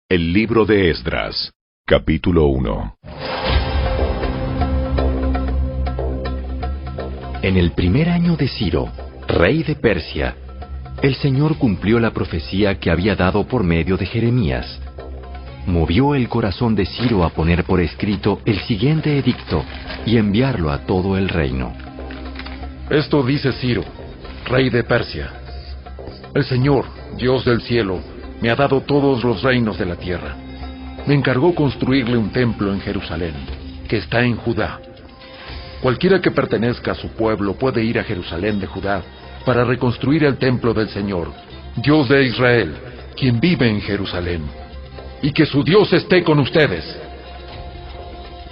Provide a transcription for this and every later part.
El libro de Esdras, capítulo 1. En el primer año de Ciro, rey de Persia, el Señor cumplió la profecía que había dado por medio de Jeremías. Movió el corazón de Ciro a poner por escrito el siguiente edicto y enviarlo a todo el reino. Esto dice Ciro, rey de Persia: el Señor, Dios del cielo, me ha dado todos los reinos de la tierra. Me encargó construirle un templo en Jerusalén, que está en Judá. Cualquiera que pertenezca a su pueblo puede ir a Jerusalén de Judá para reconstruir el templo del Señor, Dios de Israel, quien vive en Jerusalén. Y que su Dios esté con ustedes.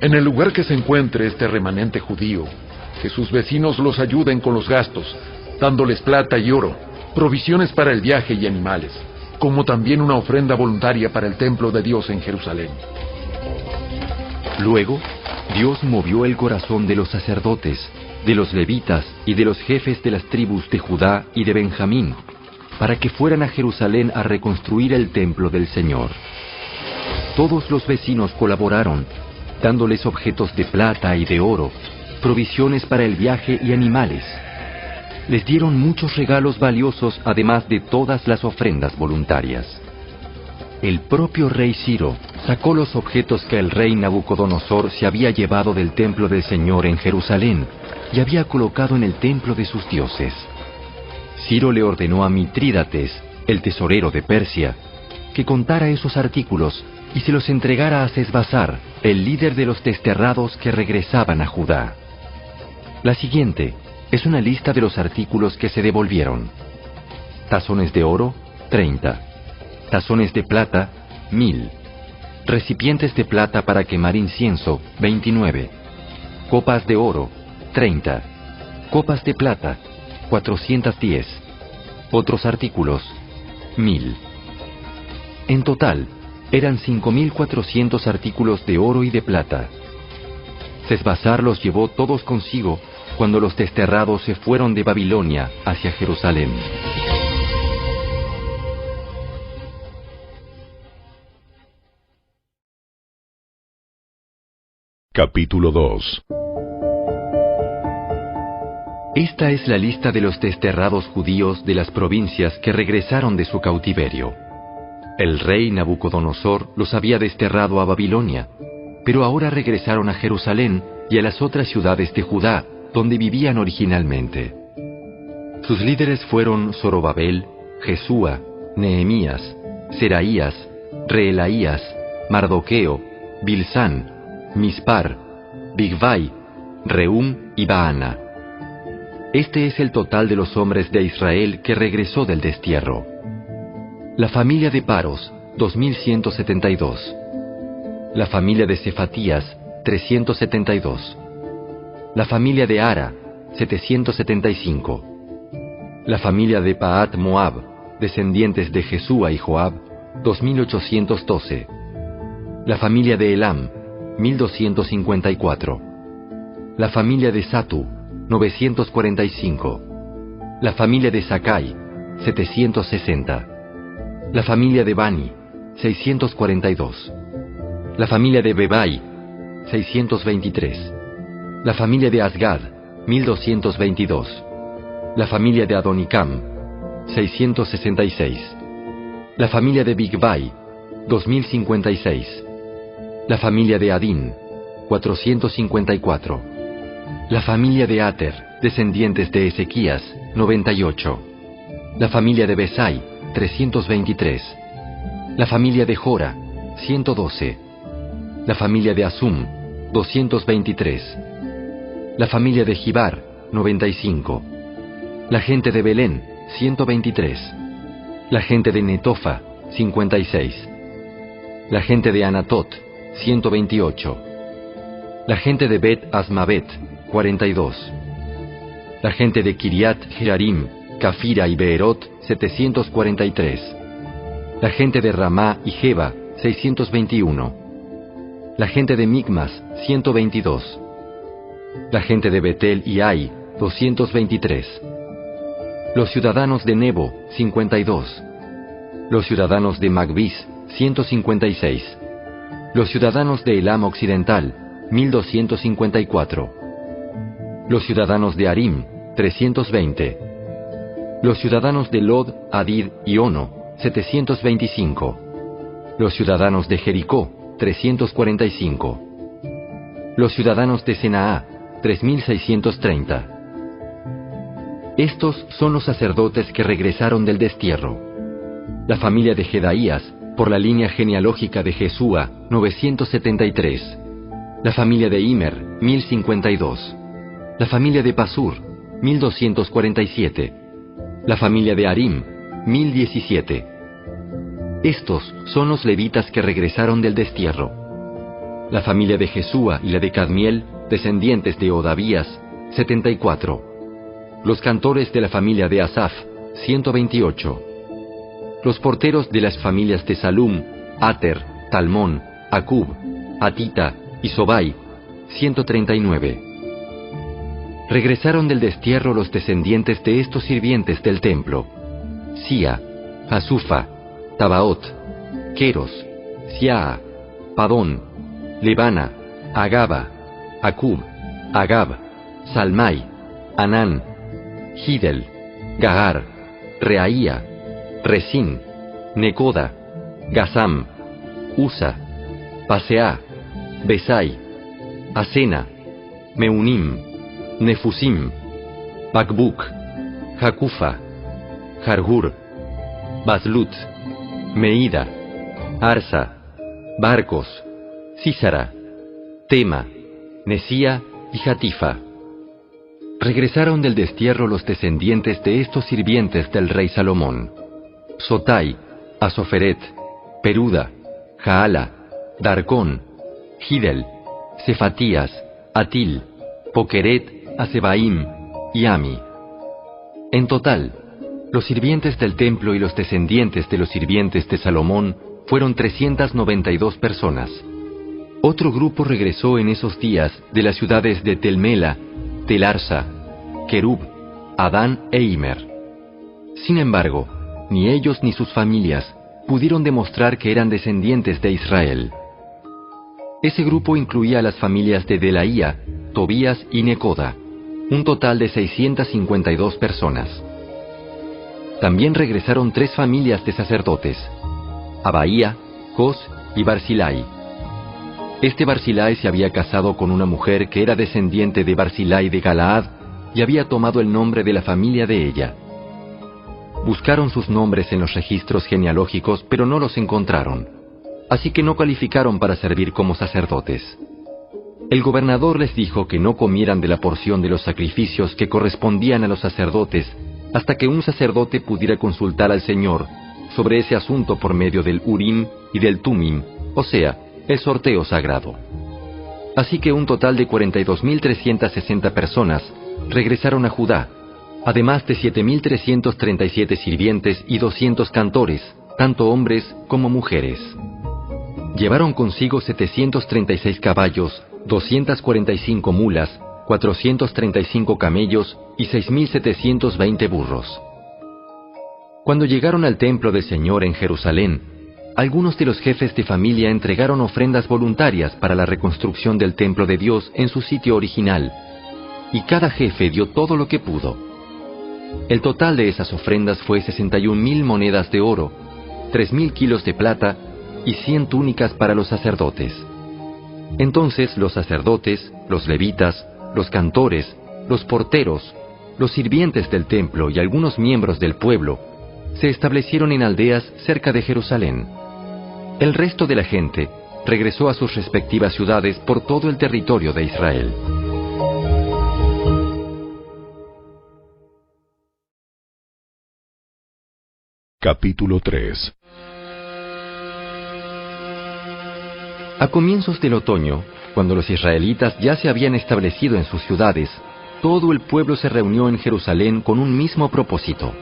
En el lugar que se encuentre este remanente judío, que sus vecinos los ayuden con los gastos, dándoles plata y oro, provisiones para el viaje y animales, como también una ofrenda voluntaria para el templo de Dios en Jerusalén. Luego, Dios movió el corazón de los sacerdotes, de los levitas y de los jefes de las tribus de Judá y de Benjamín, para que fueran a Jerusalén a reconstruir el templo del Señor. Todos los vecinos colaboraron, dándoles objetos de plata y de oro, provisiones para el viaje y animales. Les dieron muchos regalos valiosos, además de todas las ofrendas voluntarias. El propio rey Ciro sacó los objetos que el rey Nabucodonosor se había llevado del templo del Señor en Jerusalén y había colocado en el templo de sus dioses. Ciro le ordenó a Mitrídates, el tesorero de Persia, que contara esos artículos y se los entregara a Sesbazar, el líder de los desterrados que regresaban a Judá. La siguiente es una lista de los artículos que se devolvieron: tazones de oro, 30; tazones de plata, 1000; recipientes de plata para quemar incienso, 29; copas de oro, 30; copas de plata, 410; otros artículos, 1000. En total, eran 5.400 artículos de oro y de plata. Sesbazar los llevó todos consigo cuando los desterrados se fueron de Babilonia hacia Jerusalén. Capítulo 2. Esta es la lista de los desterrados judíos de las provincias que regresaron de su cautiverio. El rey Nabucodonosor los había desterrado a Babilonia, pero ahora regresaron a Jerusalén y a las otras ciudades de Judá, donde vivían originalmente. Sus líderes fueron Zorobabel, Jesúa, Nehemías, Seraías, Reelaías, Mardoqueo, Bilsán, Mispar, Bigvai, Rehum y Baana. Este es el total de los hombres de Israel que regresó del destierro. La familia de Paros, 2172. La familia de Cefatías, 372. La familia de Ara, 775. La familia de Pahat Moab, descendientes de Jesúa y Joab, 2812. La familia de Elam, 1254. La familia de Satu, 945. La familia de Sakai, 760. La familia de Bani, 642. La familia de Bebai, 623. La familia de Asgad, 1222. La familia de Adonicam, 666. La familia de Bigvai, 2056. La familia de Adín, 454. La familia de Ater, descendientes de Ezequías, 98. La familia de Besai, 323. La familia de Jora, 112. La familia de Asum, 223. La familia de Gibar, 95. La gente de Belén, 123. La gente de Netofa, 56. La gente de Anatot, 128. La gente de Bet Asmavet, 42. La gente de Kiriat Jearim, Cafira y Beerot, 743. La gente de Ramá y Jeba, 621. La gente de Micmas, 122. La gente de Betel y Ai, 223. Los ciudadanos de Nebo, 52. Los ciudadanos de Magbis, 156. Los ciudadanos de Elam Occidental, 1254. Los ciudadanos de Arim, 320. Los ciudadanos de Lod, Hadid y Ono, 725. Los ciudadanos de Jericó, 345. Los ciudadanos de Senaá, 3630. Estos son los sacerdotes que regresaron del destierro. La familia de Jedaías, por la línea genealógica de Jesúa, 973. La familia de Imer, 1052. La familia de Pasur, 1247. La familia de Arim, 1017. Estos son los levitas que regresaron del destierro. La familia de Jesúa y la de Cadmiel, descendientes de Odavías, 74. Los cantores de la familia de Asaf, 128. Los porteros de las familias de Salum, Ater, Talmón, Acub, Atita y Sobai, 139. Regresaron del destierro los descendientes de estos sirvientes del templo: Sia, Hasufa, Tabaot, Queros, Siaa, Padón, Lebana, Agaba, Acub, Agab, Salmai, Anán, Gidel, Gahar, Reaía, Resín, Necoda, Gazam, Usa, Paseá, Besai, Asena, Meunim, Nefusim, Bakbuk, Jacufa, Jarhur, Baslut, Meida, Arsa, Barcos, Sísara, Tema, Nesía y Jatifa. Regresaron del destierro los descendientes de estos sirvientes del rey Salomón: Sotai, Asoferet, Peruda, Jaala, Darcón, Gidel, Cefatías, Atil, Pokeret, Asebaim y Ami. En total, los sirvientes del templo y los descendientes de los sirvientes de Salomón fueron 392 personas. Otro grupo regresó en esos días de las ciudades de Telmela, Telarsa, Kerub, Adán e Imer. Sin embargo, ni ellos ni sus familias pudieron demostrar que eran descendientes de Israel. Ese grupo incluía a las familias de Delaía, Tobías y Necoda, un total de 652 personas. También regresaron 3 familias de sacerdotes: Abaía, Cos y Barzilai. Este Barzilai se había casado con una mujer que era descendiente de Barzilai de Galaad y había tomado el nombre de la familia de ella. Buscaron sus nombres en los registros genealógicos, pero no los encontraron, así que no calificaron para servir como sacerdotes. El gobernador les dijo que no comieran de la porción de los sacrificios que correspondían a los sacerdotes hasta que un sacerdote pudiera consultar al Señor sobre ese asunto por medio del Urim y del Tumim, o sea, el sorteo sagrado. Así que un total de 42.360 personas regresaron a Judá, además de 7.337 sirvientes y 200 cantores, tanto hombres como mujeres. Llevaron consigo 736 caballos, 245 mulas, 435 camellos y 6.720 burros. Cuando llegaron al templo del Señor en Jerusalén, algunos de los jefes de familia entregaron ofrendas voluntarias para la reconstrucción del templo de Dios en su sitio original, y cada jefe dio todo lo que pudo. El total de esas ofrendas fue 61.000 monedas de oro, 3.000 kilos de plata y 100 túnicas para los sacerdotes. Entonces los sacerdotes, los levitas, los cantores, los porteros, los sirvientes del templo y algunos miembros del pueblo se establecieron en aldeas cerca de Jerusalén. El resto de la gente regresó a sus respectivas ciudades por todo el territorio de Israel. Capítulo 3. A comienzos del otoño, cuando los israelitas ya se habían establecido en sus ciudades, todo el pueblo se reunió en Jerusalén con un mismo propósito.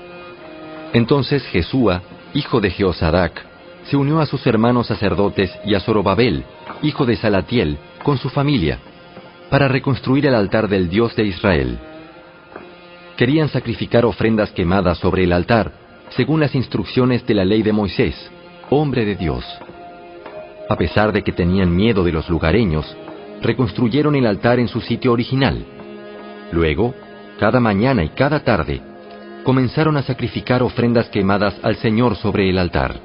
Entonces Jesúa, hijo de Jeosadac, se unió a sus hermanos sacerdotes y a Zorobabel, hijo de Salatiel, con su familia, para reconstruir el altar del Dios de Israel. Querían sacrificar ofrendas quemadas sobre el altar, según las instrucciones de la ley de Moisés, hombre de Dios. A pesar de que tenían miedo de los lugareños, reconstruyeron el altar en su sitio original. Luego, cada mañana y cada tarde, comenzaron a sacrificar ofrendas quemadas al Señor sobre el altar.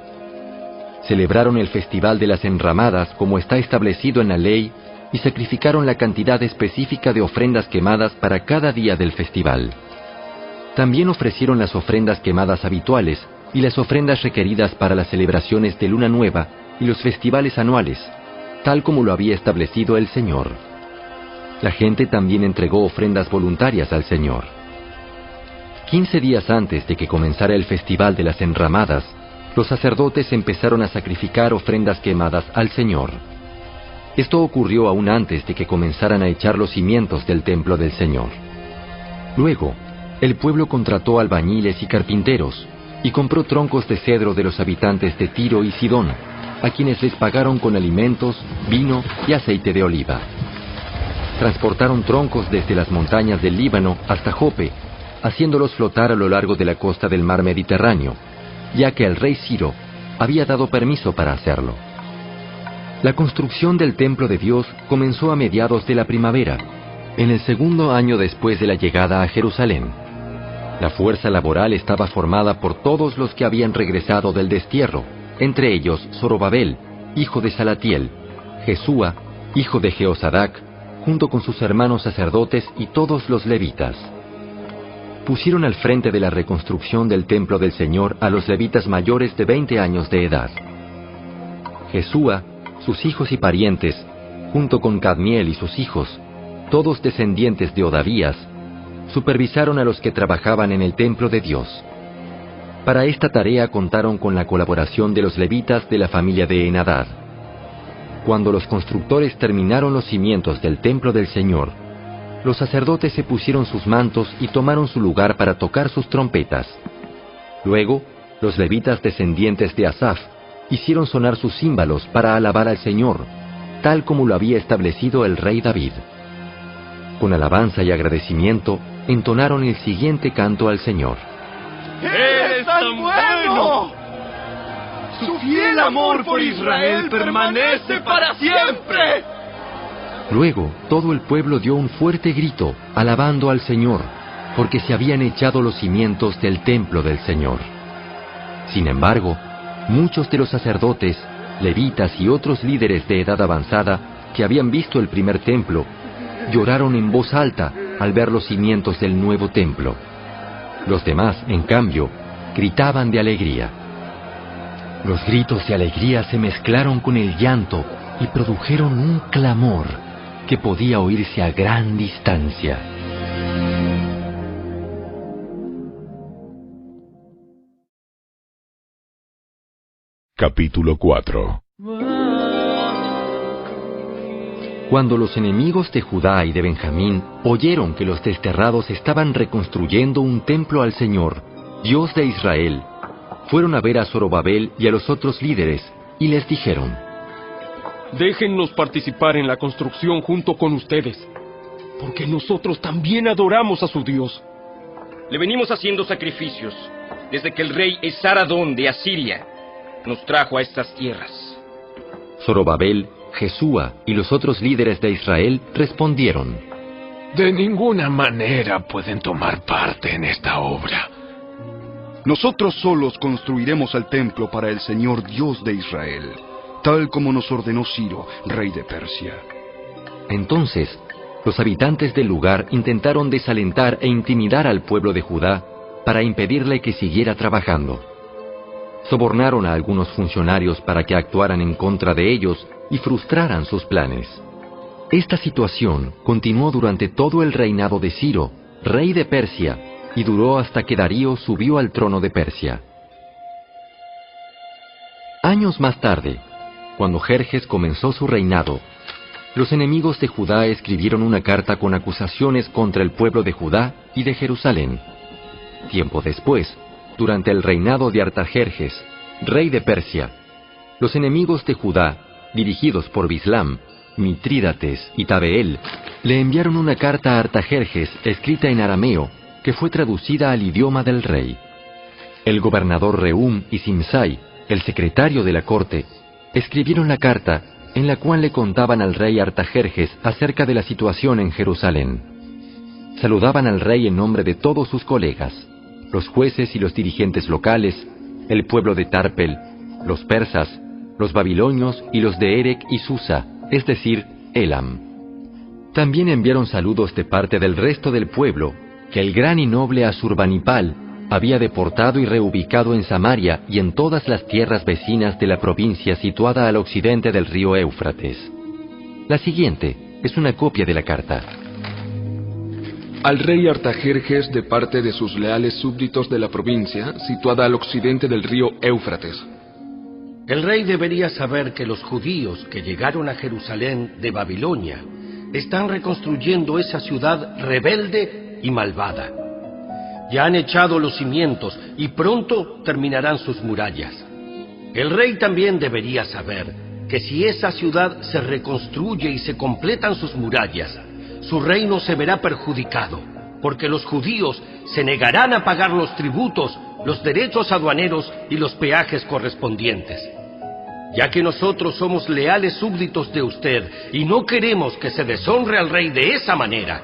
Celebraron el Festival de las Enramadas como está establecido en la ley y sacrificaron la cantidad específica de ofrendas quemadas para cada día del festival. También ofrecieron las ofrendas quemadas habituales y las ofrendas requeridas para las celebraciones de Luna Nueva y los festivales anuales, tal como lo había establecido el Señor. La gente también entregó ofrendas voluntarias al Señor. 15 días antes de que comenzara el Festival de las Enramadas, los sacerdotes empezaron a sacrificar ofrendas quemadas al Señor. Esto ocurrió aún antes de que comenzaran a echar los cimientos del templo del Señor. Luego, el pueblo contrató albañiles y carpinteros, y compró troncos de cedro de los habitantes de Tiro y Sidón, a quienes les pagaron con alimentos, vino y aceite de oliva. Transportaron troncos desde las montañas del Líbano hasta Jope, haciéndolos flotar a lo largo de la costa del mar Mediterráneo, ya que el rey Ciro había dado permiso para hacerlo. La construcción del templo de Dios comenzó a mediados de la primavera, en el segundo año después de la llegada a Jerusalén. La fuerza laboral estaba formada por todos los que habían regresado del destierro, entre ellos Zorobabel, hijo de Salatiel, Jesúa, hijo de Jehozadak, junto con sus hermanos sacerdotes y todos los levitas. Pusieron al frente de la reconstrucción del templo del Señor a los levitas mayores de 20 años de edad. Jesúa, sus hijos y parientes, junto con Cadmiel y sus hijos, todos descendientes de Odavías, supervisaron a los que trabajaban en el templo de Dios. Para esta tarea contaron con la colaboración de los levitas de la familia de Henadad. Cuando los constructores terminaron los cimientos del templo del Señor, los sacerdotes se pusieron sus mantos y tomaron su lugar para tocar sus trompetas. Luego, los levitas descendientes de Asaf hicieron sonar sus címbalos para alabar al Señor, tal como lo había establecido el rey David. Con alabanza y agradecimiento, entonaron el siguiente canto al Señor. ¡Eres tan bueno! ¡Su fiel amor por Israel permanece para siempre! Luego, todo el pueblo dio un fuerte grito, alabando al Señor, porque se habían echado los cimientos del templo del Señor. Sin embargo, muchos de los sacerdotes, levitas y otros líderes de edad avanzada que habían visto el primer templo, lloraron en voz alta al ver los cimientos del nuevo templo. Los demás, en cambio, gritaban de alegría. Los gritos de alegría se mezclaron con el llanto y produjeron un clamor que podía oírse a gran distancia. Capítulo 4. Cuando los enemigos de Judá y de Benjamín oyeron que los desterrados estaban reconstruyendo un templo al Señor, Dios de Israel, fueron a ver a Zorobabel y a los otros líderes, y les dijeron: Déjennos participar en la construcción junto con ustedes, porque nosotros también adoramos a su Dios. Le venimos haciendo sacrificios desde que el rey Esaradón de Asiria nos trajo a estas tierras. Zorobabel, Jesúa y los otros líderes de Israel respondieron: De ninguna manera pueden tomar parte en esta obra. Nosotros solos construiremos el templo para el Señor Dios de Israel, tal como nos ordenó Ciro, rey de Persia. Entonces, los habitantes del lugar intentaron desalentar e intimidar al pueblo de Judá para impedirle que siguiera trabajando. Sobornaron a algunos funcionarios para que actuaran en contra de ellos y frustraran sus planes. Esta situación continuó durante todo el reinado de Ciro, rey de Persia, y duró hasta que Darío subió al trono de Persia. Años más tarde, cuando Jerjes comenzó su reinado, los enemigos de Judá escribieron una carta con acusaciones contra el pueblo de Judá y de Jerusalén. Tiempo después, durante el reinado de Artajerjes, rey de Persia, los enemigos de Judá, dirigidos por Bislam, Mitrídates y Tabeel, le enviaron una carta a Artajerjes escrita en arameo, que fue traducida al idioma del rey. El gobernador Rehum y Simsai el secretario de la corte, escribieron la carta en la cual le contaban al rey Artajerjes acerca de la situación en Jerusalén. Saludaban al rey en nombre de todos sus colegas, los jueces y los dirigentes locales, el pueblo de Tarpel, los persas, los babilonios y los de Erec y Susa, es decir, Elam. También enviaron saludos de parte del resto del pueblo, que el gran y noble Asurbanipal había deportado y reubicado en Samaria y en todas las tierras vecinas de la provincia situada al occidente del río Éufrates. La siguiente es una copia de la carta. Al rey Artajerjes de parte de sus leales súbditos de la provincia situada al occidente del río Éufrates. El rey debería saber que los judíos que llegaron a Jerusalén de Babilonia están reconstruyendo esa ciudad rebelde y malvada. Ya han echado los cimientos y pronto terminarán sus murallas. El rey también debería saber que si esa ciudad se reconstruye y se completan sus murallas, su reino se verá perjudicado, porque los judíos se negarán a pagar los tributos, los derechos aduaneros y los peajes correspondientes. Ya que nosotros somos leales súbditos de usted y no queremos que se deshonre al rey de esa manera,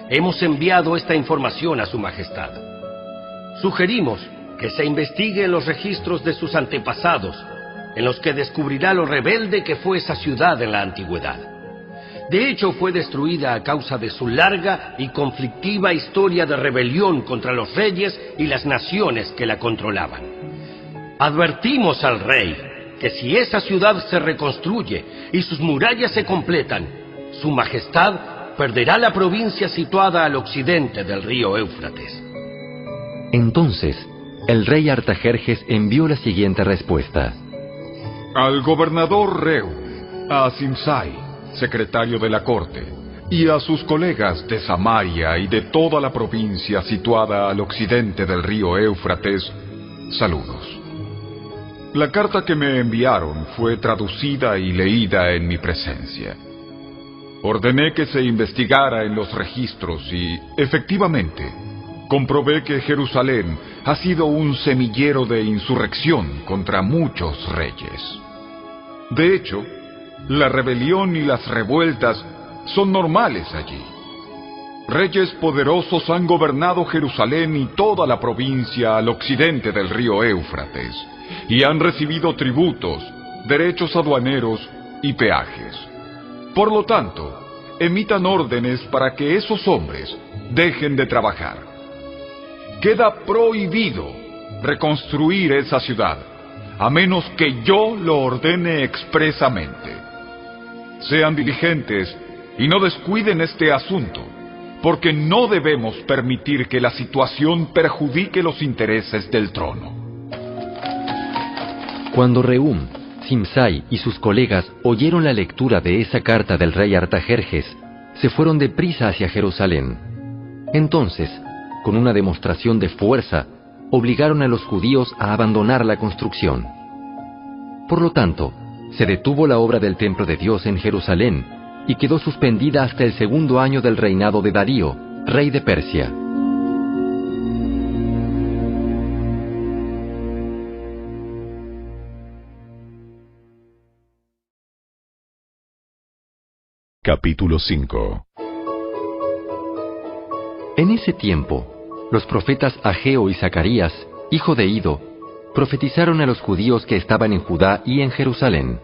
hemos enviado esta información a su majestad. Sugerimos que se investigue los registros de sus antepasados, en los que descubrirá lo rebelde que fue esa ciudad en la antigüedad. De hecho, fue destruida a causa de su larga y conflictiva historia de rebelión contra los reyes y las naciones que la controlaban. Advertimos al rey que si esa ciudad se reconstruye y sus murallas se completan, su majestad perderá la provincia situada al occidente del río Éufrates. Entonces, el rey Artajerjes envió la siguiente respuesta. Al gobernador Reu, a Simsai, secretario de la corte, y a sus colegas de Samaria y de toda la provincia situada al occidente del río Éufrates, saludos. La carta que me enviaron fue traducida y leída en mi presencia. Ordené que se investigara en los registros y, efectivamente, comprobé que Jerusalén ha sido un semillero de insurrección contra muchos reyes. De hecho, la rebelión y las revueltas son normales allí. Reyes poderosos han gobernado Jerusalén y toda la provincia al occidente del río Éufrates, y han recibido tributos, derechos aduaneros y peajes. Por lo tanto, emitan órdenes para que esos hombres dejen de trabajar. Queda prohibido reconstruir esa ciudad, a menos que yo lo ordene expresamente. Sean diligentes y no descuiden este asunto, porque no debemos permitir que la situación perjudique los intereses del trono. Cuando Rehum, Simsai y sus colegas oyeron la lectura de esa carta del rey Artajerjes, se fueron deprisa hacia Jerusalén. Entonces, con una demostración de fuerza, obligaron a los judíos a abandonar la construcción. Por lo tanto, se detuvo la obra del templo de Dios en Jerusalén y quedó suspendida hasta el 2º año del reinado de Darío, rey de Persia. Capítulo 5. En ese tiempo, los profetas Ageo y Zacarías, hijo de Ido, profetizaron a los judíos que estaban en Judá y en Jerusalén.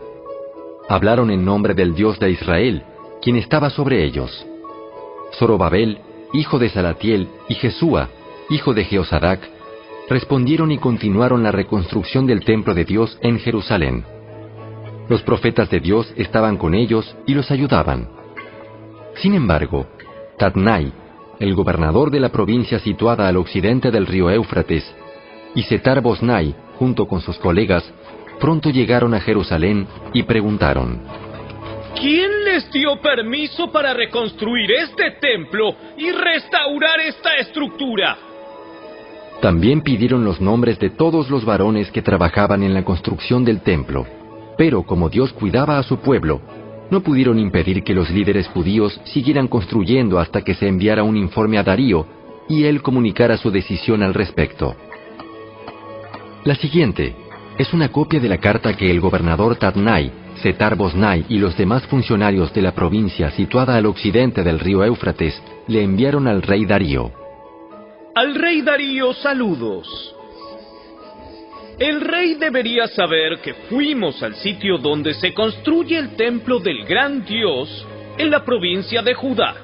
Hablaron en nombre del Dios de Israel, quien estaba sobre ellos. Zorobabel, hijo de Salatiel, y Jesúa, hijo de Jehozadak, respondieron y continuaron la reconstrucción del templo de Dios en Jerusalén. Los profetas de Dios estaban con ellos y los ayudaban. Sin embargo, Tatnai, el gobernador de la provincia situada al occidente del río Éufrates, y Setar-Boznai, junto con sus colegas, pronto llegaron a Jerusalén y preguntaron: ¿Quién les dio permiso para reconstruir este templo y restaurar esta estructura? También pidieron los nombres de todos los varones que trabajaban en la construcción del templo, pero como Dios cuidaba a su pueblo, no pudieron impedir que los líderes judíos siguieran construyendo hasta que se enviara un informe a Darío y él comunicara su decisión al respecto. La siguiente es una copia de la carta que el gobernador Tatnai, Setar-Boznai y los demás funcionarios de la provincia situada al occidente del río Éufrates le enviaron al rey Darío. Al rey Darío, saludos. El rey debería saber que fuimos al sitio donde se construye el templo del gran Dios en la provincia de Judá.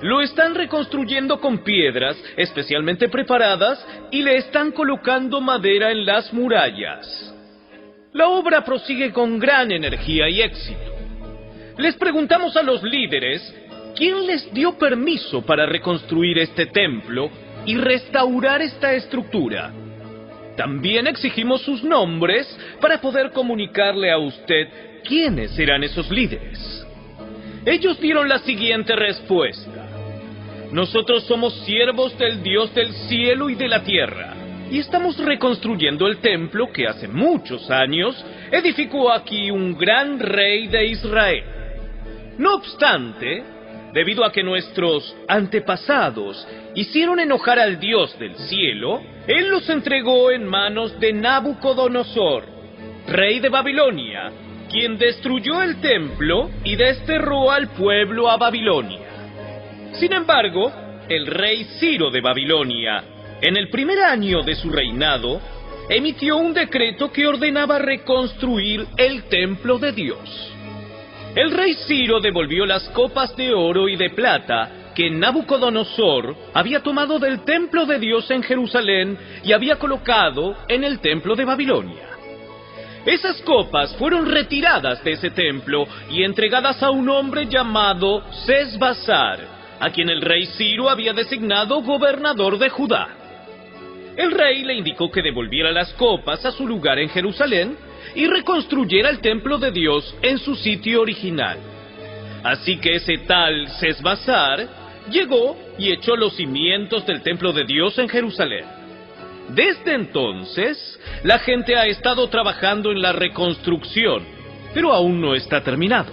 Lo están reconstruyendo con piedras especialmente preparadas y le están colocando madera en las murallas. La obra prosigue con gran energía y éxito. Les preguntamos a los líderes quién les dio permiso para reconstruir este templo y restaurar esta estructura. También exigimos sus nombres para poder comunicarle a usted quiénes eran esos líderes. Ellos dieron la siguiente respuesta: nosotros somos siervos del Dios del cielo y de la tierra, y estamos reconstruyendo el templo que hace muchos años edificó aquí un gran rey de Israel. No obstante, debido a que nuestros antepasados hicieron enojar al Dios del cielo, Él los entregó en manos de Nabucodonosor, rey de Babilonia, quien destruyó el templo y desterró al pueblo a Babilonia. Sin embargo, el rey Ciro de Babilonia, en el primer año de su reinado, emitió un decreto que ordenaba reconstruir el templo de Dios. El rey Ciro devolvió las copas de oro y de plata que Nabucodonosor había tomado del templo de Dios en Jerusalén y había colocado en el templo de Babilonia. Esas copas fueron retiradas de ese templo y entregadas a un hombre llamado Sesbazar, a quien el rey Ciro había designado gobernador de Judá. El rey le indicó que devolviera las copas a su lugar en Jerusalén y reconstruyera el templo de Dios en su sitio original. Así que ese tal Sesbazar llegó y echó los cimientos del templo de Dios en Jerusalén. Desde entonces, la gente ha estado trabajando en la reconstrucción, pero aún no está terminado.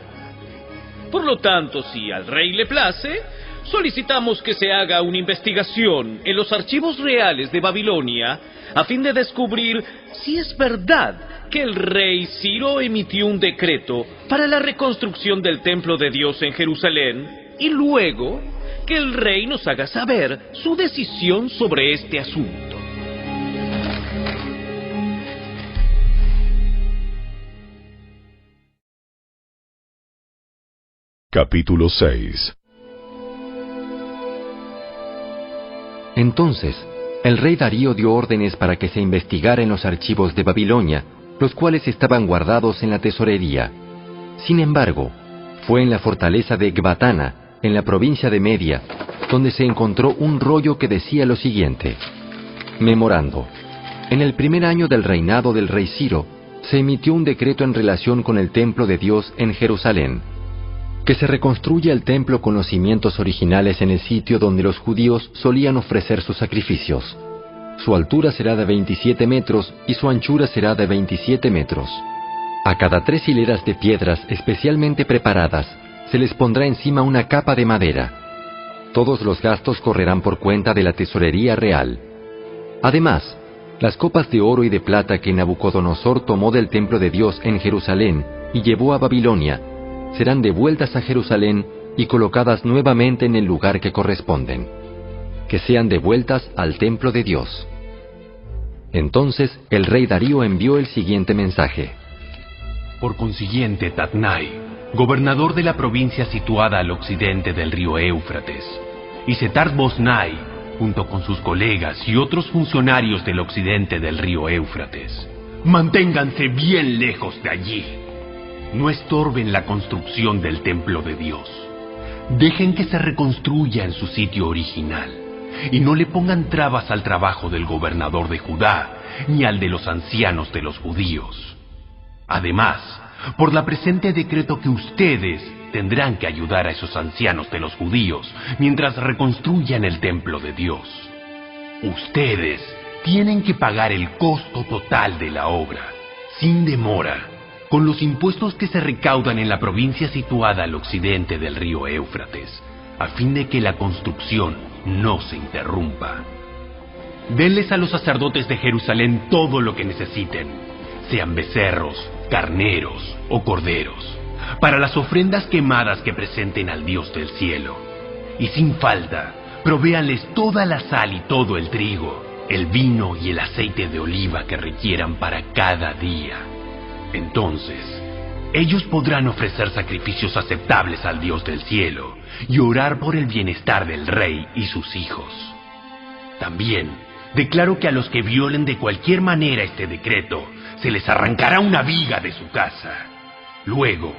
Por lo tanto, si al rey le place, solicitamos que se haga una investigación en los archivos reales de Babilonia a fin de descubrir si es verdad que el rey Ciro emitió un decreto para la reconstrucción del templo de Dios en Jerusalén y luego que el rey nos haga saber su decisión sobre este asunto. Capítulo 6. Entonces, el rey Darío dio órdenes para que se investigara en los archivos de Babilonia, los cuales estaban guardados en la tesorería. Sin embargo, fue en la fortaleza de Ecbatana, en la provincia de Media, donde se encontró un rollo que decía lo siguiente: Memorando. En el primer año del reinado del rey Ciro, se emitió un decreto en relación con el templo de Dios en Jerusalén, que se reconstruya el templo con los cimientos originales en el sitio donde los judíos solían ofrecer sus sacrificios. Su altura será de 27 metros y su anchura será de 27 metros. A cada 3 hileras de piedras especialmente preparadas se les pondrá encima una capa de madera. Todos los gastos correrán por cuenta de la tesorería real. Además, las copas de oro y de plata que Nabucodonosor tomó del templo de Dios en Jerusalén y llevó a Babilonia serán devueltas a Jerusalén y colocadas nuevamente en el lugar que corresponden. Que sean devueltas al templo de Dios. Entonces el rey Darío envió el siguiente mensaje: Por consiguiente, Tatnai, gobernador de la provincia situada al occidente del río Éufrates, y Setar-Boznai, junto con sus colegas y otros funcionarios del occidente del río Éufrates, manténganse bien lejos de allí. No estorben la construcción del templo de Dios. Dejen que se reconstruya en su sitio original, y no le pongan trabas al trabajo del gobernador de Judá, ni al de los ancianos de los judíos. Además, por la presente decreto que ustedes tendrán que ayudar a esos ancianos de los judíos mientras reconstruyan el templo de Dios. Ustedes tienen que pagar el costo total de la obra, sin demora, con los impuestos que se recaudan en la provincia situada al occidente del río Éufrates, a fin de que la construcción no se interrumpa. denles a los sacerdotes de Jerusalén todo lo que necesiten, sean becerros, carneros o corderos, para las ofrendas quemadas que presenten al Dios del cielo. Y sin falta, provéanles toda la sal y todo el trigo, el vino y el aceite de oliva que requieran para cada día. Entonces, ellos podrán ofrecer sacrificios aceptables al Dios del cielo y orar por el bienestar del rey y sus hijos. También declaro que a los que violen de cualquier manera este decreto, se les arrancará una viga de su casa. Luego,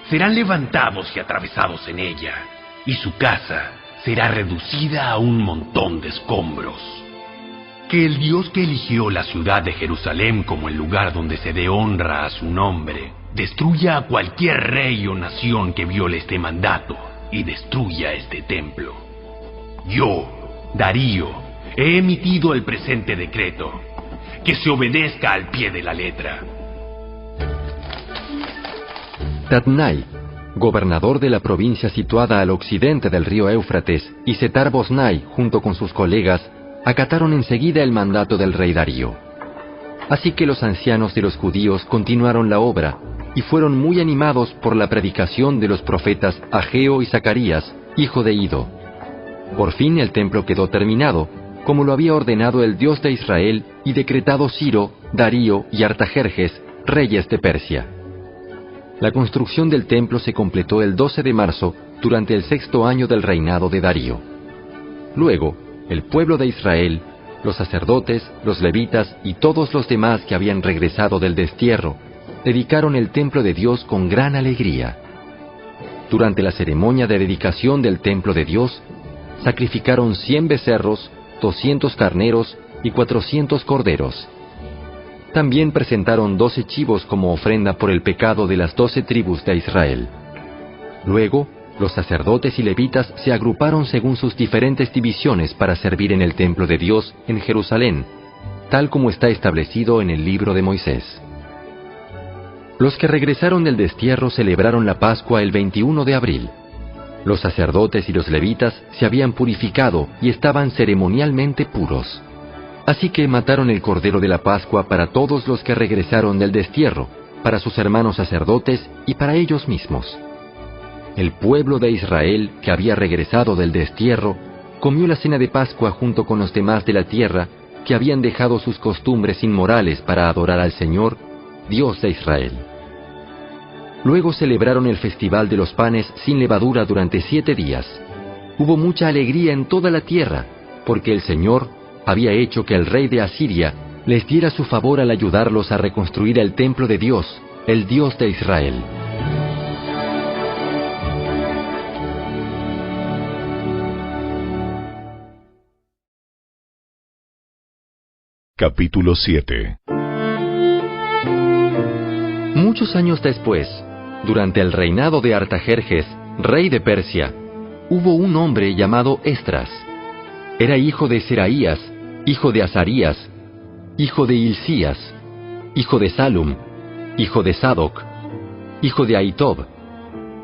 serán levantados y atravesados en ella, y su casa será reducida a un montón de escombros. Que el Dios que eligió la ciudad de Jerusalén como el lugar donde se dé honra a su nombre, destruya a cualquier rey o nación que viole este mandato y destruya este templo. Yo, Darío, he emitido el presente decreto. Que se obedezca al pie de la letra. Tatnai, gobernador de la provincia situada al occidente del río Éufrates, y Setar-Boznai, junto con sus colegas, acataron enseguida el mandato del rey Darío. Así que los ancianos de los judíos continuaron la obra, y fueron muy animados por la predicación de los profetas Ageo y Zacarías, hijo de Ido. Por fin el templo quedó terminado, como lo había ordenado el Dios de Israel y decretado Ciro, Darío y Artajerjes, reyes de Persia. La construcción del templo se completó el 12 de marzo, durante el 6º año del reinado de Darío. Luego, el pueblo de Israel, los sacerdotes, los levitas y todos los demás que habían regresado del destierro, dedicaron el templo de Dios con gran alegría. Durante la ceremonia de dedicación del templo de Dios, sacrificaron 100 becerros, 200 carneros y 400 corderos. También presentaron 12 chivos como ofrenda por el pecado de las 12 tribus de Israel. Luego, los sacerdotes y levitas se agruparon según sus diferentes divisiones para servir en el templo de Dios en Jerusalén, tal como está establecido en el libro de Moisés. Los que regresaron del destierro celebraron la Pascua el 21 de abril. Los sacerdotes y los levitas se habían purificado y estaban ceremonialmente puros. Así que mataron el cordero de la Pascua para todos los que regresaron del destierro, para sus hermanos sacerdotes y para ellos mismos. El pueblo de Israel, que había regresado del destierro, comió la cena de Pascua junto con los demás de la tierra, que habían dejado sus costumbres inmorales para adorar al Señor, Dios de Israel. Luego celebraron el festival de los panes sin levadura durante 7 días. Hubo mucha alegría en toda la tierra, porque el Señor había hecho que el rey de Asiria les diera su favor al ayudarlos a reconstruir el templo de Dios, el Dios de Israel. Capítulo 7. Muchos años después, durante el reinado de Artajerjes, rey de Persia, hubo un hombre llamado Esdras. Era hijo de Seraías, hijo de Azarías, hijo de Hilcías, hijo de Salum, hijo de Sadoc, hijo de Ahitob,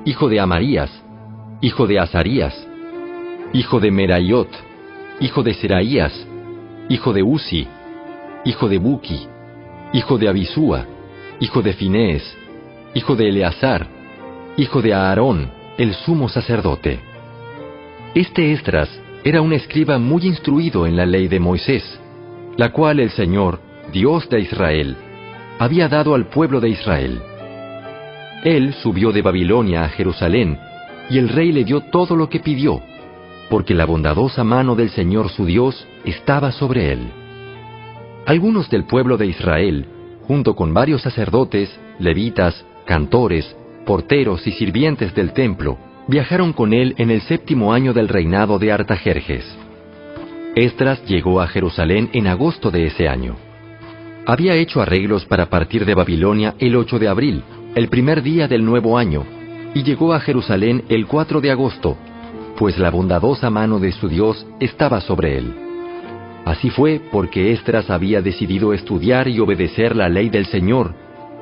hijo de Amarías, hijo de Azarías, hijo de Meraiot, hijo de Seraías, hijo de Uzi, hijo de Buki, hijo de Abisúa, hijo de Finees, hijo de Eleazar, hijo de Aarón, el sumo sacerdote. Este Esdras era un escriba muy instruido en la ley de Moisés, la cual el Señor, Dios de Israel, había dado al pueblo de Israel. Él subió de Babilonia a Jerusalén, y el rey le dio todo lo que pidió, porque la bondadosa mano del Señor su Dios estaba sobre él. Algunos del pueblo de Israel, junto con varios sacerdotes, levitas, cantores, porteros y sirvientes del templo, viajaron con él en el 7º año del reinado de Artajerjes. Esdras llegó a Jerusalén en agosto de ese año. Había hecho arreglos para partir de Babilonia el 8 de abril, el primer día del nuevo año, y llegó a Jerusalén el 4 de agosto, pues la bondadosa mano de su Dios estaba sobre él. Así fue porque Esdras había decidido estudiar y obedecer la ley del Señor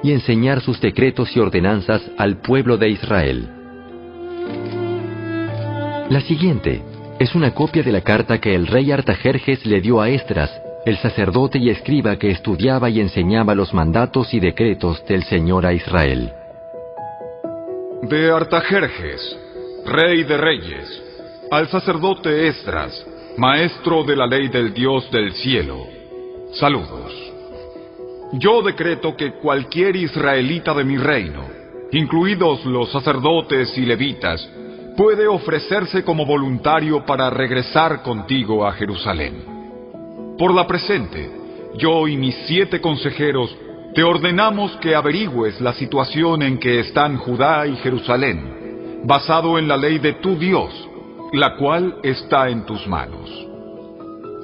y enseñar sus decretos y ordenanzas al pueblo de Israel. La siguiente es una copia de la carta que el rey Artajerjes le dio a Esdras el sacerdote y escriba que estudiaba y enseñaba los mandatos y decretos del Señor a Israel. De Artajerjes, rey de reyes, al sacerdote Esdras, maestro de la ley del Dios del cielo, saludos. Yo decreto que cualquier israelita de mi reino, incluidos los sacerdotes y levitas, puede ofrecerse como voluntario para regresar contigo a Jerusalén. Por la presente, yo y mis 7 consejeros te ordenamos que averigües la situación en que están Judá y Jerusalén, basado en la ley de tu Dios, la cual está en tus manos.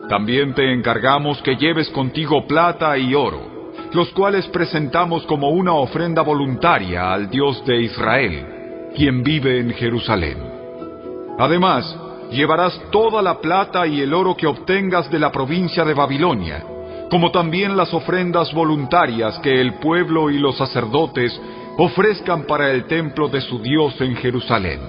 También te encargamos que lleves contigo plata y oro, los cuales presentamos como una ofrenda voluntaria al Dios de Israel, quien vive en Jerusalén. Además, llevarás toda la plata y el oro que obtengas de la provincia de Babilonia, como también las ofrendas voluntarias que el pueblo y los sacerdotes ofrezcan para el templo de su Dios en Jerusalén.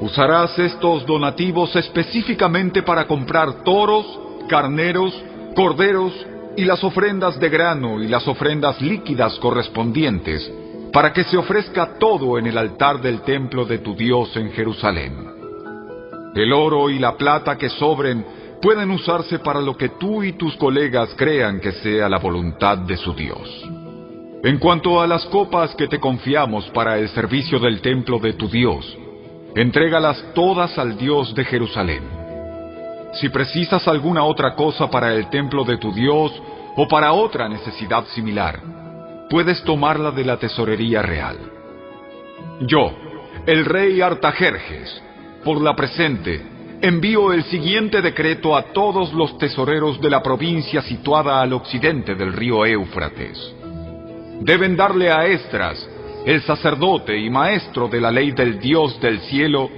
Usarás estos donativos específicamente para comprar toros, carneros, corderos y las ofrendas de grano y las ofrendas líquidas correspondientes, para que se ofrezca todo en el altar del templo de tu Dios en Jerusalén. El oro y la plata que sobren pueden usarse para lo que tú y tus colegas crean que sea la voluntad de su Dios. En cuanto a las copas que te confiamos para el servicio del templo de tu Dios, entrégalas todas al Dios de Jerusalén. Si precisas alguna otra cosa para el templo de tu Dios o para otra necesidad similar, puedes tomarla de la tesorería real. Yo, el rey Artajerjes, por la presente, envío el siguiente decreto a todos los tesoreros de la provincia situada al occidente del río Éufrates. Deben darle a Esdras, el sacerdote y maestro de la ley del Dios del cielo,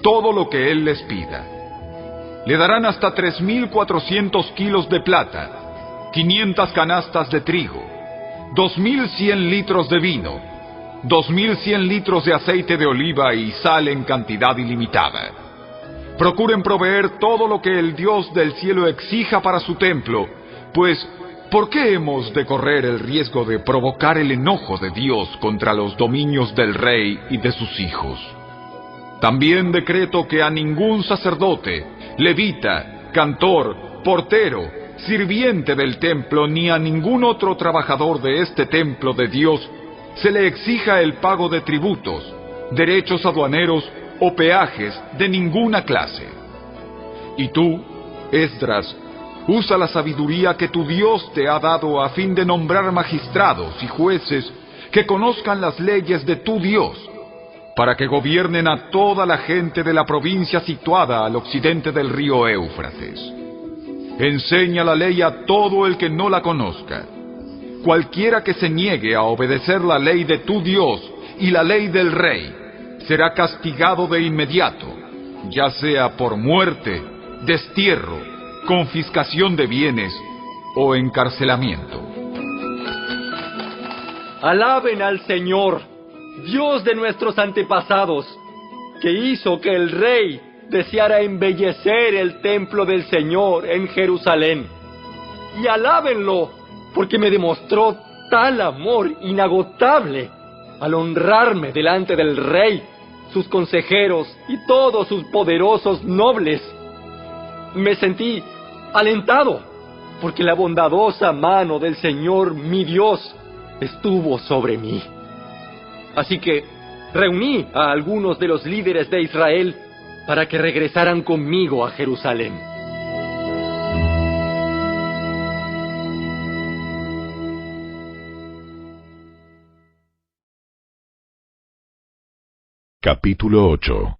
todo lo que él les pida. Le darán hasta 3.400 kilos de plata, 500 canastas de trigo, 2.100 litros de vino, 2.100 litros de aceite de oliva y sal en cantidad ilimitada. Procuren proveer todo lo que el Dios del cielo exija para su templo, pues ¿por qué hemos de correr el riesgo de provocar el enojo de Dios contra los dominios del rey y de sus hijos? También decreto que a ningún sacerdote, levita, cantor, portero, sirviente del templo, ni a ningún otro trabajador de este templo de Dios se le exija el pago de tributos, derechos aduaneros o peajes de ninguna clase. Y tú, Esdras, usa la sabiduría que tu Dios te ha dado a fin de nombrar magistrados y jueces que conozcan las leyes de tu Dios, para que gobiernen a toda la gente de la provincia situada al occidente del río Éufrates. Enseña la ley a todo el que no la conozca. Cualquiera que se niegue a obedecer la ley de tu Dios y la ley del rey, será castigado de inmediato, ya sea por muerte, destierro, confiscación de bienes o encarcelamiento. Alaben al Señor, Dios de nuestros antepasados, que hizo que el rey deseara embellecer el templo del Señor en Jerusalén. Y alábenlo, porque me demostró tal amor inagotable al honrarme delante del rey, sus consejeros y todos sus poderosos nobles. Me sentí alentado, porque la bondadosa mano del Señor mi Dios estuvo sobre mí. Así que reuní a algunos de los líderes de Israel para que regresaran conmigo a Jerusalén. Capítulo 8.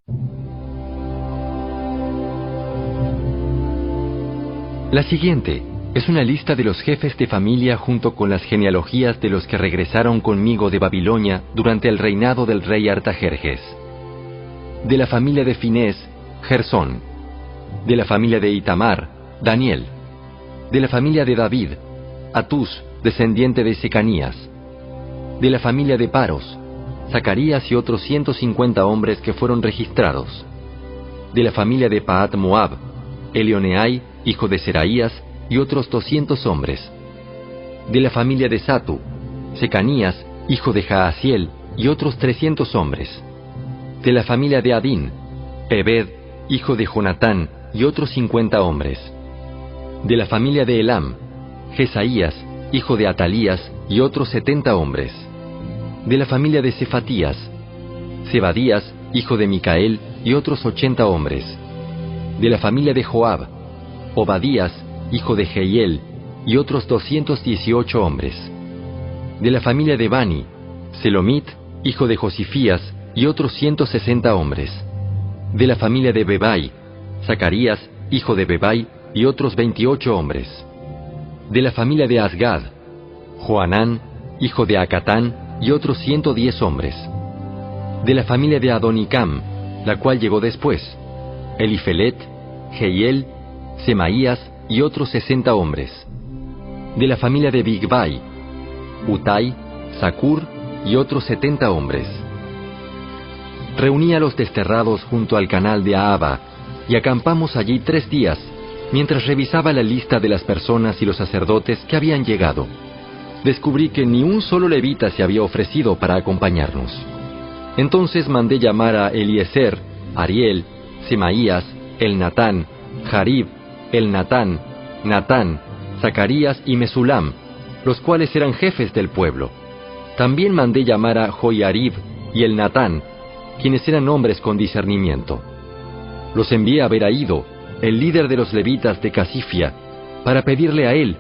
La siguiente es una lista de los jefes de familia junto con las genealogías de los que regresaron conmigo de Babilonia durante el reinado del rey Artajerjes. De la familia de Finés, Gersón. De la familia de Itamar, Daniel. De la familia de David, Atús, descendiente de Secanías. De la familia de Paros, Zacarías y otros 150 hombres que fueron registrados. De la familia de Pahat Moab, Elioneai, hijo de Seraías, y otros 200 hombres. De la familia de Satu, Secanías, hijo de Jaasiel, y otros 300 hombres. De la familia de Adín, Ebed, hijo de Jonatán, y otros 50 hombres. De la familia de Elam, Jesaías, hijo de Atalías, y otros 70 hombres. De la familia de Cefatías, Zebadías, hijo de Micael, y otros 80 hombres. De la familia de Joab, Obadías, hijo de Jehiel, y otros 218 hombres. De la familia de Bani, Selomit, hijo de Josifías, y otros 160 hombres. De la familia de Bebai, Zacarías, hijo de Bebai, y otros 28 hombres. De la familia de Asgad, Joanán, hijo de Acatán, y otros 110 hombres. De la familia de Adonicam, la cual llegó después, Elifelet, Jehiel, Semaías, y otros 60 hombres. De la familia de Bigvai, Utai, Zacur, y otros 70 hombres. Reuní a los desterrados junto al canal de Ahava, y acampamos allí 3 días, mientras revisaba la lista de las personas y los sacerdotes que habían llegado. Descubrí que ni un solo levita se había ofrecido para acompañarnos. Entonces mandé llamar a Eliezer, Ariel, Semaías, Elnatán, Jarib, Elnatán, Natán, Zacarías y Mesulam, los cuales eran jefes del pueblo. También mandé llamar a Joiarib y Elnatán, quienes eran hombres con discernimiento. Los envié a Beraído, el líder de los levitas de Casifia, para pedirle a él,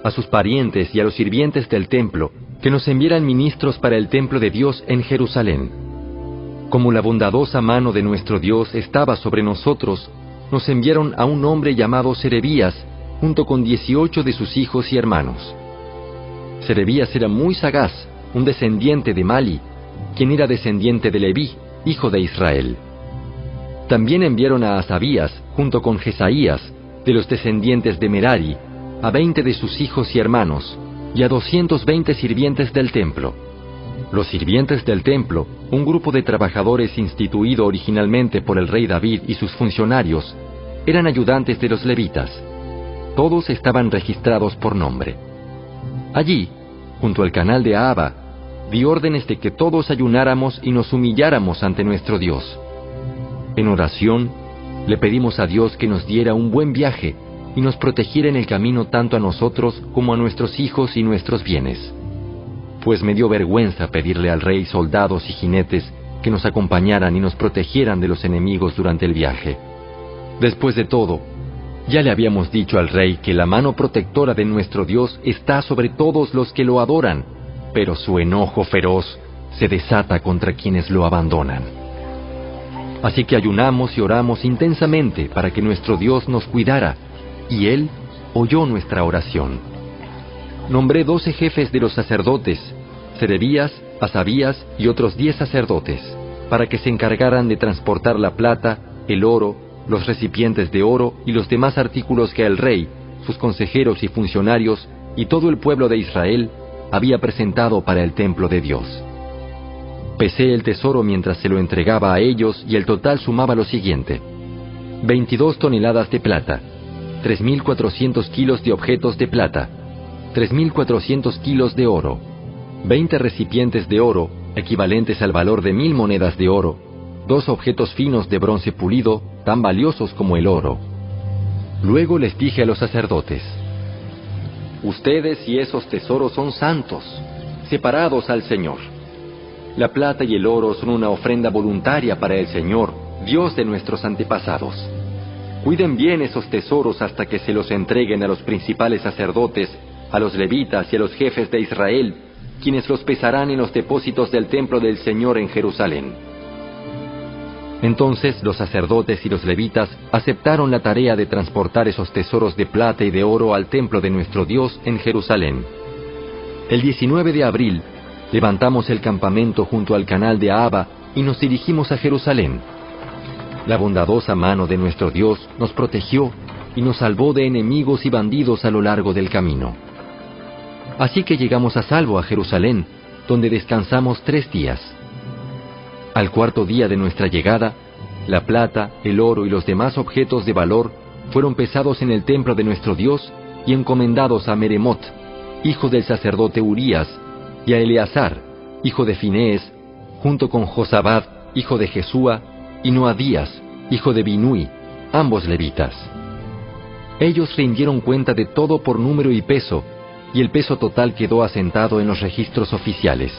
a sus parientes y a los sirvientes del templo, que nos enviaran ministros para el templo de Dios en Jerusalén. Como la bondadosa mano de nuestro Dios estaba sobre nosotros, nos enviaron a un hombre llamado Serebías, junto con 18 de sus hijos y hermanos. Serebías era muy sagaz, un descendiente de Mali, quien era descendiente de Leví, hijo de Israel. También enviaron a Asabías, junto con Jesaías, de los descendientes de Merari, a 20 de sus hijos y hermanos, y a 220 sirvientes del templo. Los sirvientes del templo, un grupo de trabajadores instituido originalmente por el rey David y sus funcionarios, eran ayudantes de los levitas. Todos estaban registrados por nombre. Allí, junto al canal de Ahava, di órdenes de que todos ayunáramos y nos humilláramos ante nuestro Dios. En oración, le pedimos a Dios que nos diera un buen viaje y nos protegiera en el camino tanto a nosotros como a nuestros hijos y nuestros bienes. Pues me dio vergüenza pedirle al rey soldados y jinetes que nos acompañaran y nos protegieran de los enemigos durante el viaje. Después de todo, ya le habíamos dicho al rey que la mano protectora de nuestro Dios está sobre todos los que lo adoran, pero su enojo feroz se desata contra quienes lo abandonan. Así que ayunamos y oramos intensamente para que nuestro Dios nos cuidara, y Él oyó nuestra oración. Nombré 12 jefes de los sacerdotes, Serebías, Asabías y otros 10 sacerdotes, para que se encargaran de transportar la plata, el oro, los recipientes de oro y los demás artículos que el rey, sus consejeros y funcionarios y todo el pueblo de Israel había presentado para el templo de Dios. Pesé el tesoro mientras se lo entregaba a ellos y el total sumaba lo siguiente: 22 toneladas de plata, 3.400 kilos de objetos de plata, 3.400 kilos de oro, 20 recipientes de oro, equivalentes al valor de 1.000 monedas de oro, 2 objetos finos de bronce pulido, tan valiosos como el oro. Luego les dije a los sacerdotes: ustedes y esos tesoros son santos, separados al Señor. La plata y el oro son una ofrenda voluntaria para el Señor, Dios de nuestros antepasados. Cuiden bien esos tesoros hasta que se los entreguen a los principales sacerdotes, a los levitas y a los jefes de Israel, quienes los pesarán en los depósitos del templo del Señor en Jerusalén. Entonces los sacerdotes y los levitas aceptaron la tarea de transportar esos tesoros de plata y de oro al templo de nuestro Dios en Jerusalén. El 19 de abril, levantamos el campamento junto al canal de Ahava y nos dirigimos a Jerusalén. La bondadosa mano de nuestro Dios nos protegió y nos salvó de enemigos y bandidos a lo largo del camino. Así que llegamos a salvo a Jerusalén, donde descansamos 3 días. Al 4.º día de nuestra llegada, la plata, el oro y los demás objetos de valor fueron pesados en el templo de nuestro Dios y encomendados a Meremot, hijo del sacerdote Urías, y a Eleazar, hijo de Finees, junto con Josabad, hijo de Jesúa, y Noadías, hijo de Binui, ambos levitas. Ellos rindieron cuenta de todo por número y peso, y el peso total quedó asentado en los registros oficiales.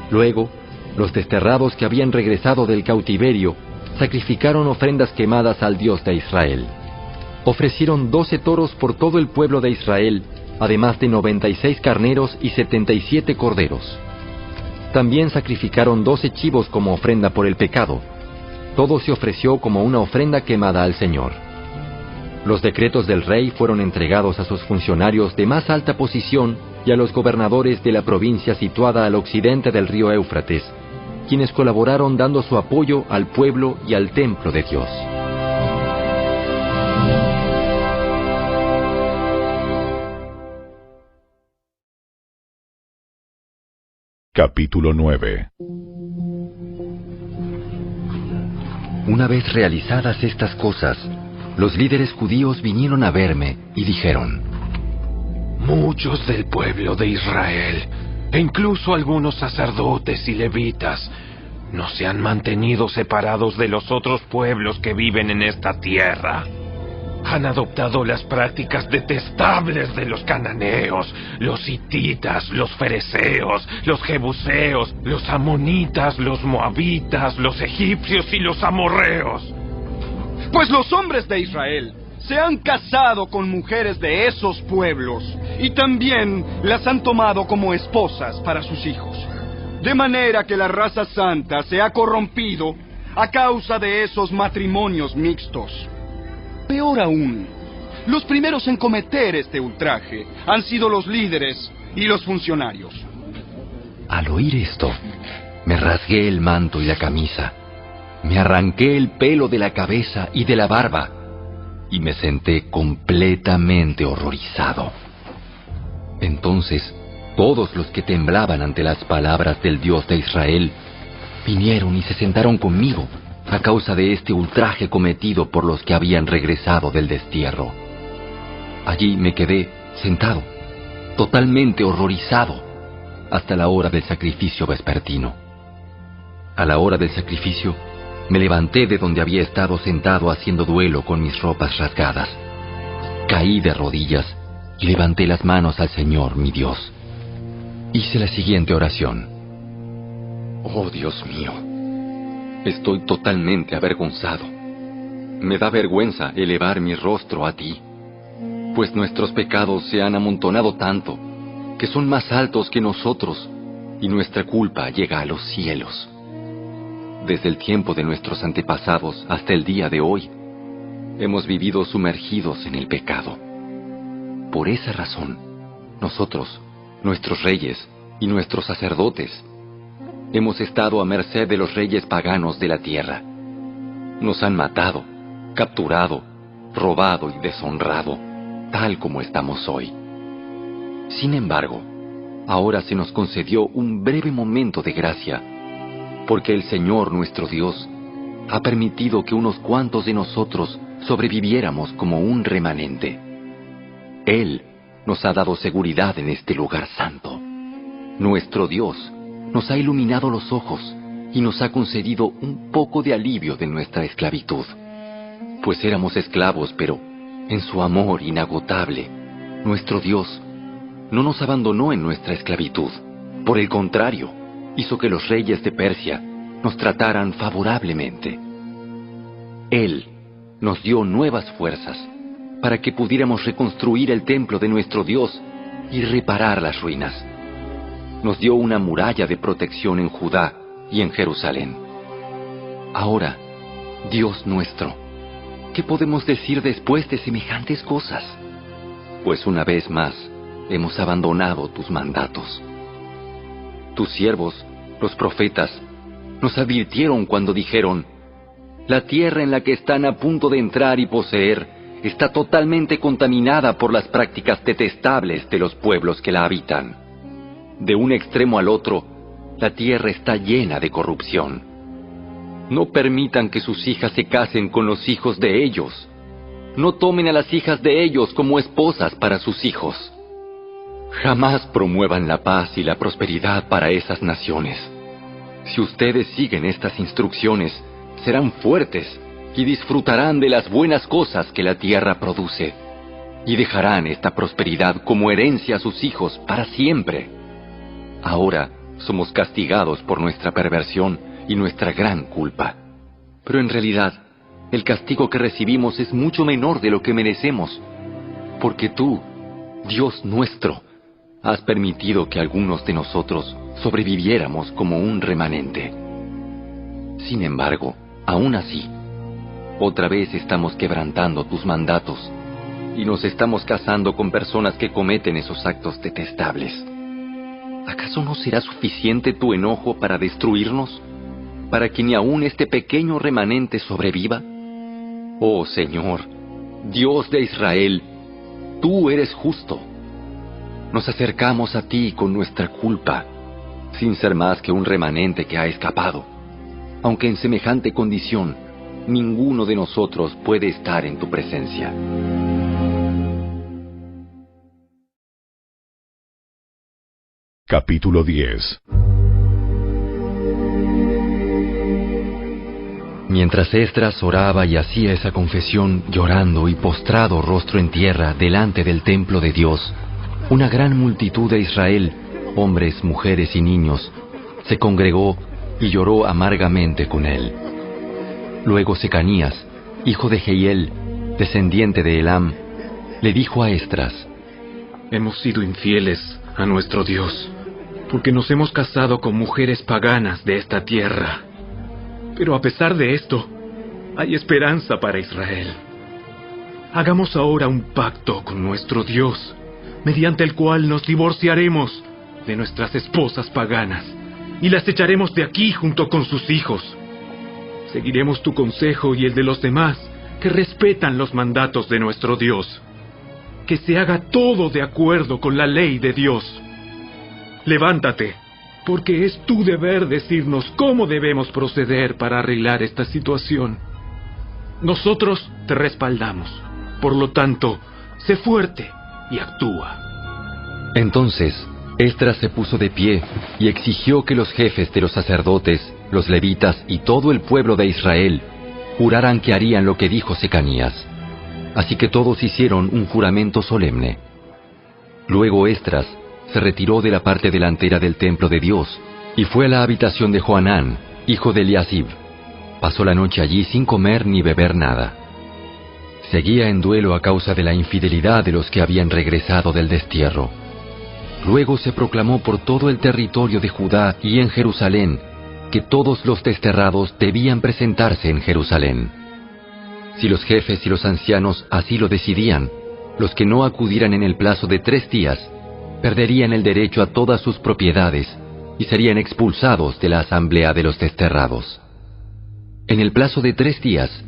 Luego, los desterrados que habían regresado del cautiverio sacrificaron ofrendas quemadas al Dios de Israel. Ofrecieron 12 toros por todo el pueblo de Israel, además de 96 carneros y 77 corderos. También sacrificaron 12 chivos como ofrenda por el pecado. Todo se ofreció como una ofrenda quemada al Señor. Los decretos del rey fueron entregados a sus funcionarios de más alta posición y a los gobernadores de la provincia situada al occidente del río Éufrates, quienes colaboraron dando su apoyo al pueblo y al templo de Dios. Capítulo 9. Una vez realizadas estas cosas, los líderes judíos vinieron a verme y dijeron: muchos del pueblo de Israel, e incluso algunos sacerdotes y levitas, no se han mantenido separados de los otros pueblos que viven en esta tierra. Han adoptado las prácticas detestables de los cananeos, los hititas, los fereceos, los jebuseos, los amonitas, los moabitas, los egipcios y los amorreos. Pues los hombres de Israel se han casado con mujeres de esos pueblos y también las han tomado como esposas para sus hijos. De manera que la raza santa se ha corrompido a causa de esos matrimonios mixtos. Peor aún, los primeros en cometer este ultraje han sido los líderes y los funcionarios. Al oír esto, me rasgué el manto y la camisa, me arranqué el pelo de la cabeza y de la barba, y me senté completamente horrorizado. Entonces, todos los que temblaban ante las palabras del Dios de Israel vinieron y se sentaron conmigo a causa de este ultraje cometido por los que habían regresado del destierro. Allí me quedé sentado, totalmente horrorizado, hasta la hora del sacrificio vespertino. A la hora del sacrificio, me levanté de donde había estado sentado haciendo duelo con mis ropas rasgadas. Caí de rodillas y levanté las manos al Señor, mi Dios. Hice la siguiente oración: oh Dios mío, estoy totalmente avergonzado. Me da vergüenza elevar mi rostro a ti, pues nuestros pecados se han amontonado tanto que son más altos que nosotros, y nuestra culpa llega a los cielos. Desde el tiempo de nuestros antepasados hasta el día de hoy, hemos vivido sumergidos en el pecado. Por esa razón, nosotros, nuestros reyes y nuestros sacerdotes, hemos estado a merced de los reyes paganos de la tierra. Nos han matado, capturado, robado y deshonrado, tal como estamos hoy. Sin embargo, ahora se nos concedió un breve momento de gracia, porque el Señor nuestro Dios ha permitido que unos cuantos de nosotros sobreviviéramos como un remanente. Él nos ha dado seguridad en este lugar santo. Nuestro Dios nos ha iluminado los ojos y nos ha concedido un poco de alivio de nuestra esclavitud. Pues éramos esclavos, pero en su amor inagotable, nuestro Dios no nos abandonó en nuestra esclavitud. Por el contrario, hizo que los reyes de Persia nos trataran favorablemente. Él nos dio nuevas fuerzas para que pudiéramos reconstruir el templo de nuestro Dios y reparar las ruinas. Nos dio una muralla de protección en Judá y en Jerusalén. Ahora, Dios nuestro, ¿qué podemos decir después de semejantes cosas? Pues una vez más hemos abandonado tus mandatos. Tus siervos, los profetas, nos advirtieron cuando dijeron: la tierra en la que están a punto de entrar y poseer está totalmente contaminada por las prácticas detestables de los pueblos que la habitan. De un extremo al otro, la tierra está llena de corrupción. No permitan que sus hijas se casen con los hijos de ellos. no tomen a las hijas de ellos como esposas para sus hijos. Jamás promuevan la paz y la prosperidad para esas naciones. Si ustedes siguen estas instrucciones, serán fuertes y disfrutarán de las buenas cosas que la tierra produce, y dejarán esta prosperidad como herencia a sus hijos para siempre. Ahora somos castigados por nuestra perversión y nuestra gran culpa. Pero en realidad, el castigo que recibimos es mucho menor de lo que merecemos, porque tú, Dios nuestro, has permitido que algunos de nosotros sobreviviéramos como un remanente. Sin embargo, aún así, otra vez estamos quebrantando tus mandatos y nos estamos casando con personas que cometen esos actos detestables. ¿Acaso no será suficiente tu enojo para destruirnos? ¿Para que ni aún este pequeño remanente sobreviva? Oh Señor, Dios de Israel, tú eres justo. Nos acercamos a ti con nuestra culpa, sin ser más que un remanente que ha escapado. Aunque en semejante condición, ninguno de nosotros puede estar en tu presencia. Capítulo 10. Mientras Esdras oraba y hacía esa confesión, llorando y postrado rostro en tierra delante del templo de Dios, una gran multitud de Israel, hombres, mujeres y niños, se congregó y lloró amargamente con él. Luego Secanías, hijo de Jehiel, descendiente de Elam, le dijo a Esdras: Hemos sido infieles a nuestro Dios, porque nos hemos casado con mujeres paganas de esta tierra. Pero a pesar de esto, hay esperanza para Israel. Hagamos ahora un pacto con nuestro Dios, mediante el cual nos divorciaremos de nuestras esposas paganas y las echaremos de aquí junto con sus hijos. Seguiremos tu consejo y el de los demás que respetan los mandatos de nuestro Dios. Que se haga todo de acuerdo con la ley de Dios. Levántate, porque es tu deber decirnos cómo debemos proceder para arreglar esta situación. Nosotros te respaldamos. Por lo tanto, sé fuerte y actúa. Entonces, Esdras se puso de pie y exigió que los jefes de los sacerdotes, los levitas y todo el pueblo de Israel juraran que harían lo que dijo Secanías. Así que todos hicieron un juramento solemne. Luego Esdras se retiró de la parte delantera del templo de Dios y fue a la habitación de Johanán, hijo de Eliasib. Pasó la noche allí sin comer ni beber nada. Seguía en duelo a causa de la infidelidad de los que habían regresado del destierro. Luego se proclamó por todo el territorio de Judá y en Jerusalén que todos los desterrados debían presentarse en Jerusalén. Si los jefes y los ancianos así lo decidían, los que no acudieran en el plazo de 3 días perderían el derecho a todas sus propiedades y serían expulsados de la asamblea de los desterrados. En el plazo de 3 días,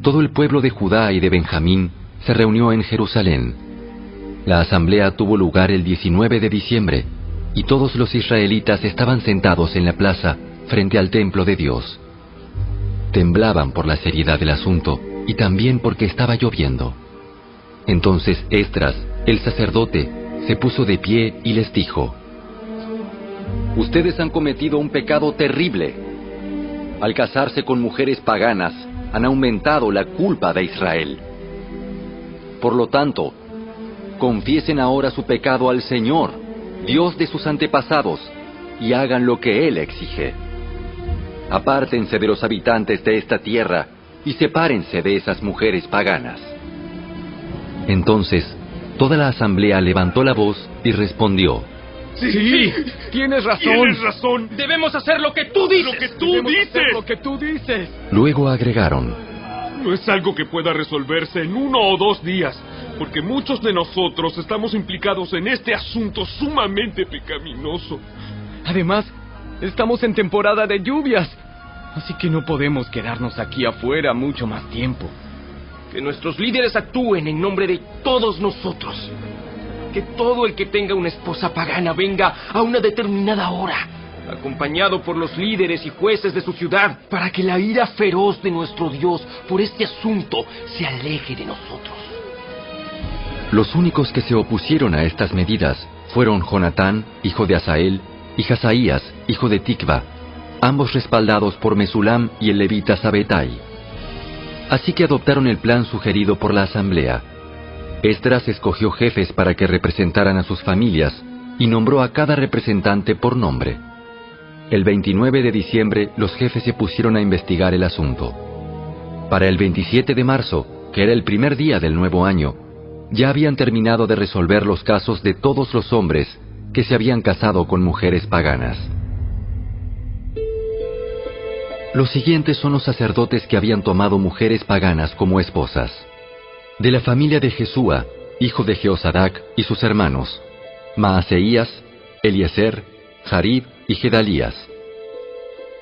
todo el pueblo de Judá y de Benjamín se reunió en Jerusalén. La asamblea tuvo lugar el 19 de diciembre, y todos los israelitas estaban sentados en la plaza frente al templo de Dios. Temblaban por la seriedad del asunto y también porque estaba lloviendo. Entonces Esdras, el sacerdote, se puso de pie y les dijo: Ustedes han cometido un pecado terrible. Al casarse con mujeres paganas, han aumentado la culpa de Israel. Por lo tanto, confiesen ahora su pecado al Señor, Dios de sus antepasados, y hagan lo que Él exige. Apártense de los habitantes de esta tierra y sepárense de esas mujeres paganas. Entonces, toda la asamblea levantó la voz y respondió: Sí, tienes razón. Debemos hacer lo que tú dices. Lo que tú dices. Luego agregaron: No es algo que pueda resolverse en 1 o 2 días, porque muchos de nosotros estamos implicados en este asunto sumamente pecaminoso. Además, estamos en temporada de lluvias, así que no podemos quedarnos aquí afuera mucho más tiempo. Que nuestros líderes actúen en nombre de todos nosotros. Que todo el que tenga una esposa pagana venga a una determinada hora, acompañado por los líderes y jueces de su ciudad, para que la ira feroz de nuestro Dios por este asunto se aleje de nosotros. Los únicos que se opusieron a estas medidas fueron Jonatán, hijo de Asael, y Hazaías, hijo de Tikva, ambos respaldados por Mesulam y el levita Sabetai. Así que adoptaron el plan sugerido por la asamblea. Esdras escogió jefes para que representaran a sus familias y nombró a cada representante por nombre. El 29 de diciembre los jefes se pusieron a investigar el asunto. Para el 27 de marzo, que era el primer día del nuevo año, ya habían terminado de resolver los casos de todos los hombres que se habían casado con mujeres paganas. Los siguientes son los sacerdotes que habían tomado mujeres paganas como esposas. De la familia de Jesúa, hijo de Jehozadak, y sus hermanos, Maaseías, Eliezer, Jarib y Gedalías.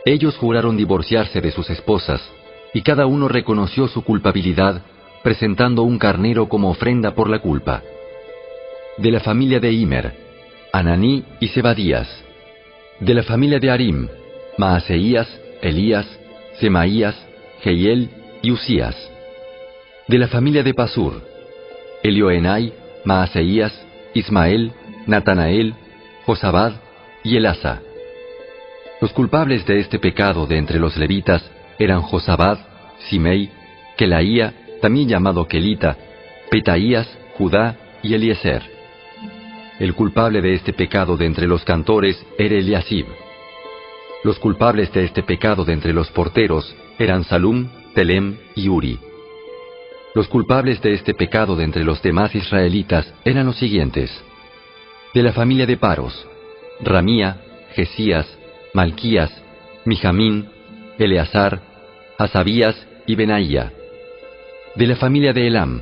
Ellos juraron divorciarse de sus esposas, y cada uno reconoció su culpabilidad, presentando un carnero como ofrenda por la culpa. De la familia de Imer, Ananí y Zebadías. De la familia de Arim, Maaseías, Elías, Semaías, Jehiel y Usías. De la familia de Pasur, Elioenai, Maaseías, Ismael, Natanael, Josabad y Elasa. Los culpables de este pecado de entre los levitas eran Josabad, Simei, Kelaía, también llamado Kelita, Petaías, Judá y Eliezer. El culpable de este pecado de entre los cantores era Eliasib. Los culpables de este pecado de entre los porteros eran Salum, Telem y Uri. Los culpables de este pecado de entre los demás israelitas eran los siguientes. De la familia de Paros, Ramía, Jesías, Malquías, Mijamín, Eleazar, Hasabías y Benaía. De la familia de Elam,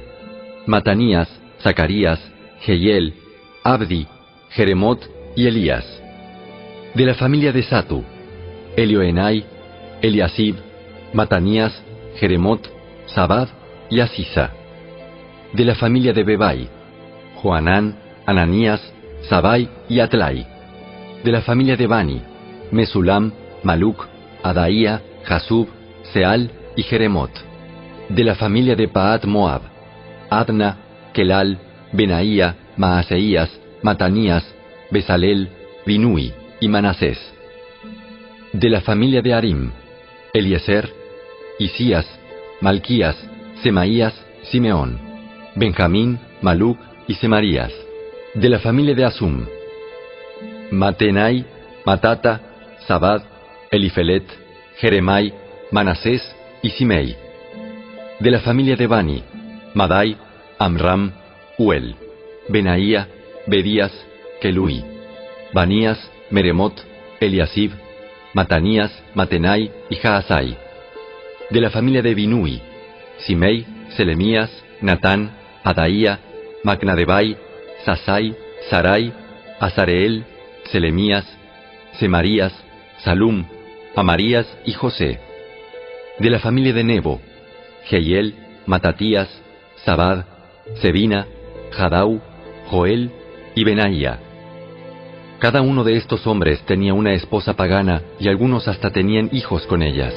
Matanías, Zacarías, Jehiel, Abdi, Jeremot y Elías. De la familia de Satu, Elioenai, Eliasib, Matanías, Jeremot, Sabad y Asisa. De la familia de Bebai, Joanán, Ananías, Sabai y Atlai. De la familia de Bani, Mesulam, Maluc, Adaía, Jasub, Seal y Jeremot. De la familia de Paat Moab, Adna, Kelal, Benaía, Maaseías, Matanías, Besalel, Binui y Manasés. De la familia de Arim, Eliezer, Isías, Malquías, Semaías, Simeón, Benjamín, Maluc y Semarías. De la familia de Asum, Matenai, Matata, Sabad, Elifelet, Jeremai, Manasés y Simei. De la familia de Bani, Madai, Amram, Uel, Benaía, Bedías, Kelui, Banías, Meremot, Eliasib, Matanías, Matenai y Jaasai. De la familia de Binui, Simei, Selemías, Natán, Adaía, Macnadebai, Sasai, Sarai, Azareel, Selemías, Semarías, Salum, Amarías y José. De la familia de Nebo, Jehiel, Matatías, Sabad, Sebina, Jadau, Joel y Benaía. Cada uno de estos hombres tenía una esposa pagana y algunos hasta tenían hijos con ellas.